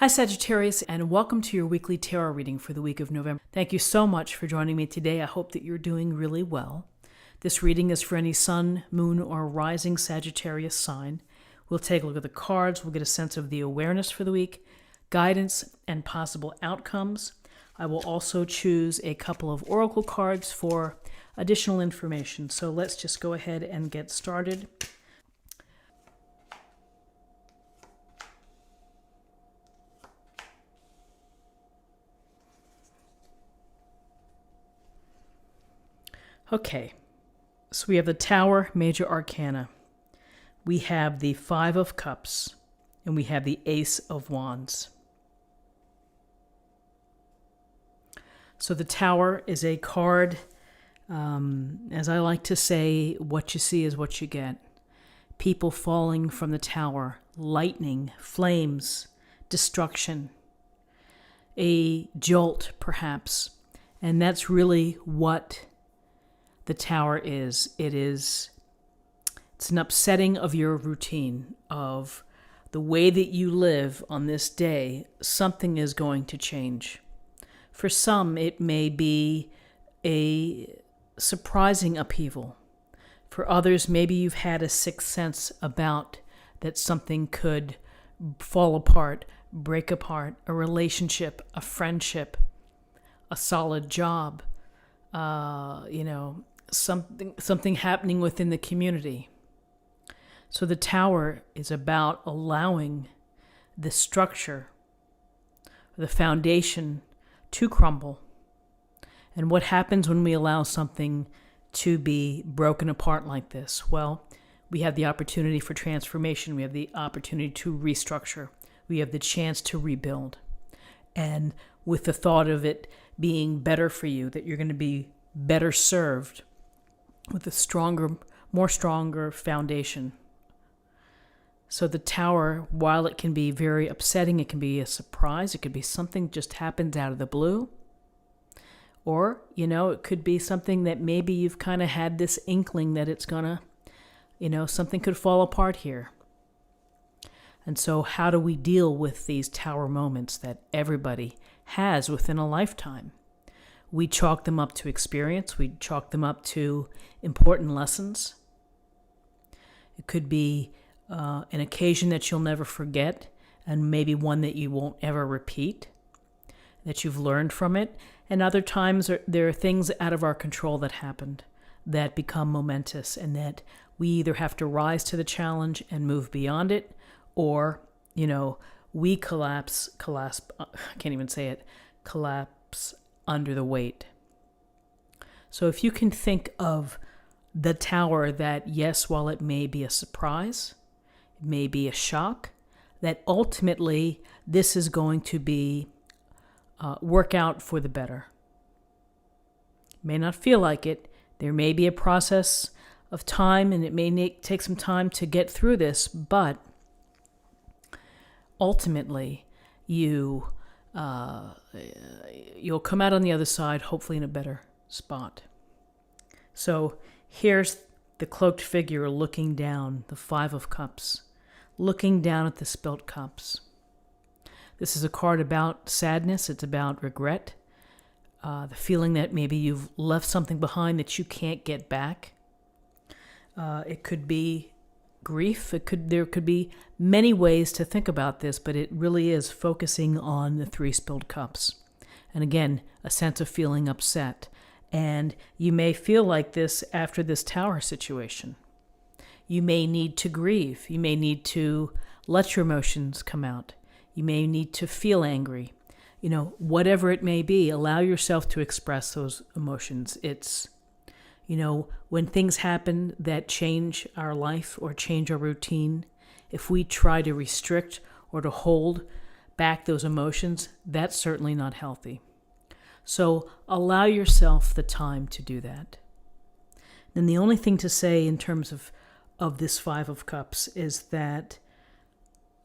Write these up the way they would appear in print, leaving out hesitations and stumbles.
Hi Sagittarius, and welcome to your weekly tarot reading for the week of November. Thank you so much for joining me today. I hope that you're doing really well. This reading is for any sun, moon, or rising Sagittarius sign. We'll take a look at the cards. We'll get a sense of the awareness for the week, guidance, and possible outcomes. I will also choose a couple of oracle cards for additional information. So let's just go ahead and get started. Okay, so we have the Tower, Major Arcana. We have the Five of Cups, and we have the Ace of Wands. So the Tower is a card, as I like to say, what you see is what you get. People falling from the tower, lightning, flames, destruction, a jolt perhaps, and that's really what the Tower is. It's an upsetting of your routine, of the way that you live on this day. Something is going to change. For some, it may be a surprising upheaval. For others, maybe you've had a sixth sense about that something could fall apart, break apart, a relationship, a friendship, a solid job, something happening within the community. So the Tower is about allowing the structure, the foundation to crumble. And what happens when we allow something to be broken apart like this? Well, we have the opportunity for transformation. We have the opportunity to restructure. We have the chance to rebuild. And with the thought of it being better for you, that you're going to be better served with a more stronger foundation. So the Tower, while it can be very upsetting, it can be a surprise, it could be something just happens out of the blue. Or, it could be something that maybe you've kind of had this inkling that it's gonna, something could fall apart here. And so how do we deal with these Tower moments that everybody has within a lifetime? We chalk them up to experience. We chalk them up to important lessons. It could be an occasion that you'll never forget, and maybe one that you won't ever repeat, that you've learned from it. And other times there are things out of our control that happened that become momentous, and that we either have to rise to the challenge and move beyond it, or, we collapse under the weight. So if you can think of the Tower, that yes, while it may be a surprise, it may be a shock, that ultimately this is going to be work out for the better. May not feel like it. There may be a process of time, and it may take some time to get through this, but ultimately you'll come out on the other side, hopefully in a better spot. So here's the cloaked figure looking down, the Five of Cups, looking down at the spilt cups. This is a card about sadness. It's about regret, the feeling that maybe you've left something behind that you can't get back. It could be grief. There could be many ways to think about this, but it really is focusing on the three spilled cups. And again, a sense of feeling upset. And you may feel like this after this Tower situation. You may need to grieve. You may need to let your emotions come out. You may need to feel angry. Whatever it may be, allow yourself to express those emotions. It's when things happen that change our life or change our routine, if we try to restrict or to hold back those emotions, that's certainly not healthy. So allow yourself the time to do that. Then the only thing to say in terms of this Five of Cups is that,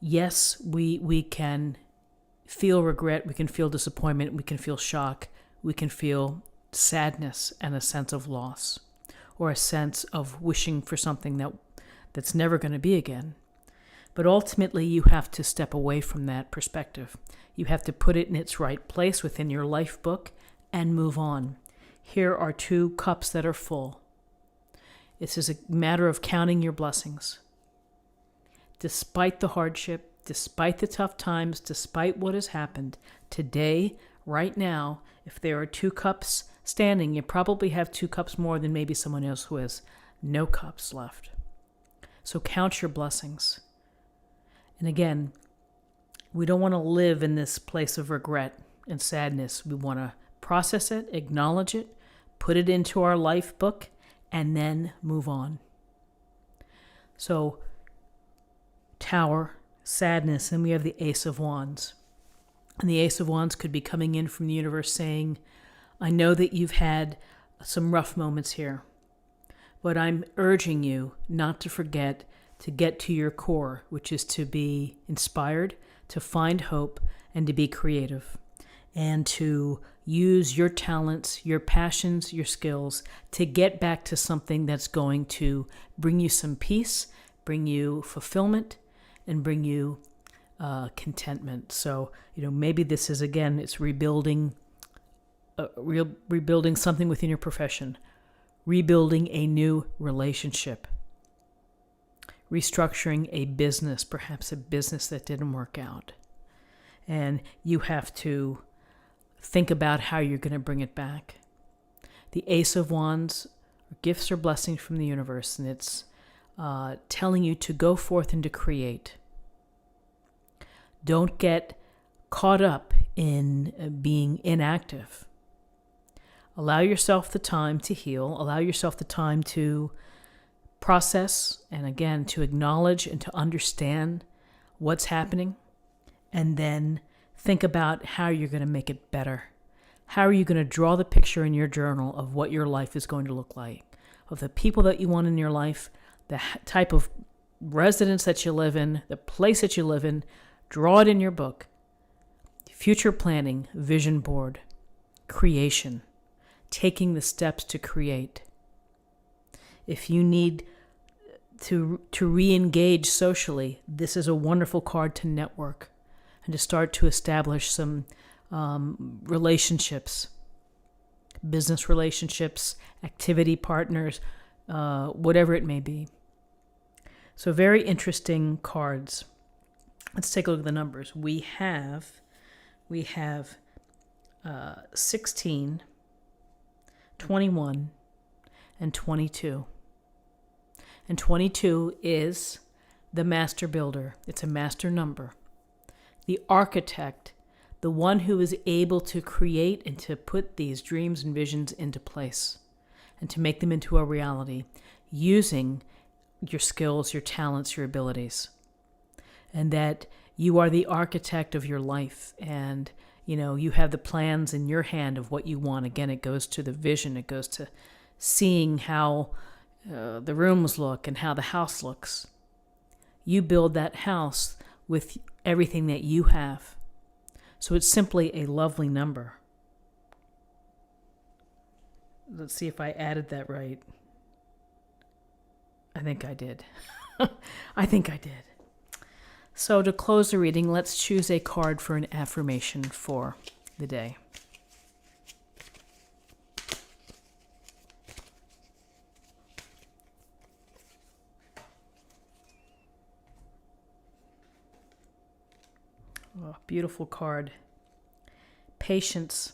yes, we can feel regret, we can feel disappointment, we can feel shock, we can feel sadness and a sense of loss, or a sense of wishing for something that's never going to be again. But ultimately, you have to step away from that perspective. You have to put it in its right place within your life book and move on. Here are 2 cups that are full. This is a matter of counting your blessings. Despite the hardship, despite the tough times, despite what has happened, today, right now, if there are 2 cups standing, you probably have 2 cups more than maybe someone else who has no cups left. So count your blessings. And again, we don't want to live in this place of regret and sadness. We want to process it, acknowledge it, put it into our life book, and then move on. So, Tower, sadness, and we have the Ace of Wands. And the Ace of Wands could be coming in from the universe saying, I know that you've had some rough moments here, but I'm urging you not to forget to get to your core, which is to be inspired, to find hope, and to be creative, and to use your talents, your passions, your skills to get back to something that's going to bring you some peace, bring you fulfillment, and bring you contentment. So, maybe this is, again, it's rebuilding something within your profession, rebuilding a new relationship, restructuring a business, perhaps a business that didn't work out. And you have to think about how you're going to bring it back. The Ace of Wands, gifts or blessings from the universe, and it's telling you to go forth and to create. Don't get caught up in being inactive. Allow yourself the time to heal. Allow yourself the time to process and, again, to acknowledge and to understand what's happening. And then think about how you're going to make it better. How are you going to draw the picture in your journal of what your life is going to look like, of the people that you want in your life, the type of residence that you live in, the place that you live in. Draw it in your book. Future planning, vision board, creation, taking the steps to create. If you need to re-engage socially, this is a wonderful card to network and to start to establish some relationships, business relationships, activity partners, whatever it may be. So very interesting cards. Let's take a look at the numbers. We have 16, 21, and 22. And 22 is the master builder. It's a master number. The architect, the one who is able to create and to put these dreams and visions into place and to make them into a reality using your skills, your talents, your abilities. And that you are the architect of your life, and you have the plans in your hand of what you want. Again, it goes to the vision. It goes to seeing how the rooms look and how the house looks. You build that house with everything that you have. So it's simply a lovely number. Let's see if I added that right. I think I did. I think I did. So to close the reading, let's choose a card for an affirmation for the day. Oh, beautiful card. Patience.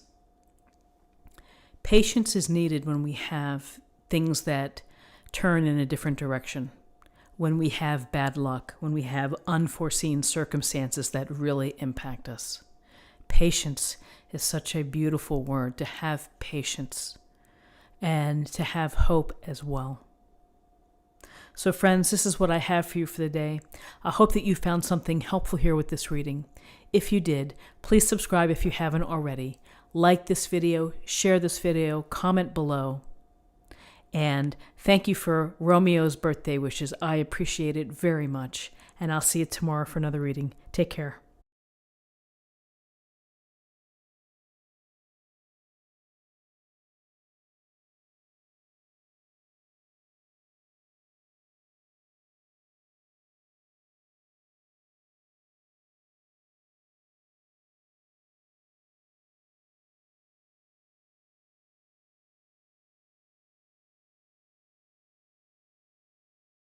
Patience is needed when we have things that turn in a different direction. When we have bad luck, when we have unforeseen circumstances that really impact us. Patience is such a beautiful word, to have patience and to have hope as well. So friends, this is what I have for you for the day. I hope that you found something helpful here with this reading. If you did, please subscribe if you haven't already. Like this video, share this video, comment below. And thank you for Romeo's birthday wishes. I appreciate it very much. And I'll see you tomorrow for another reading. Take care.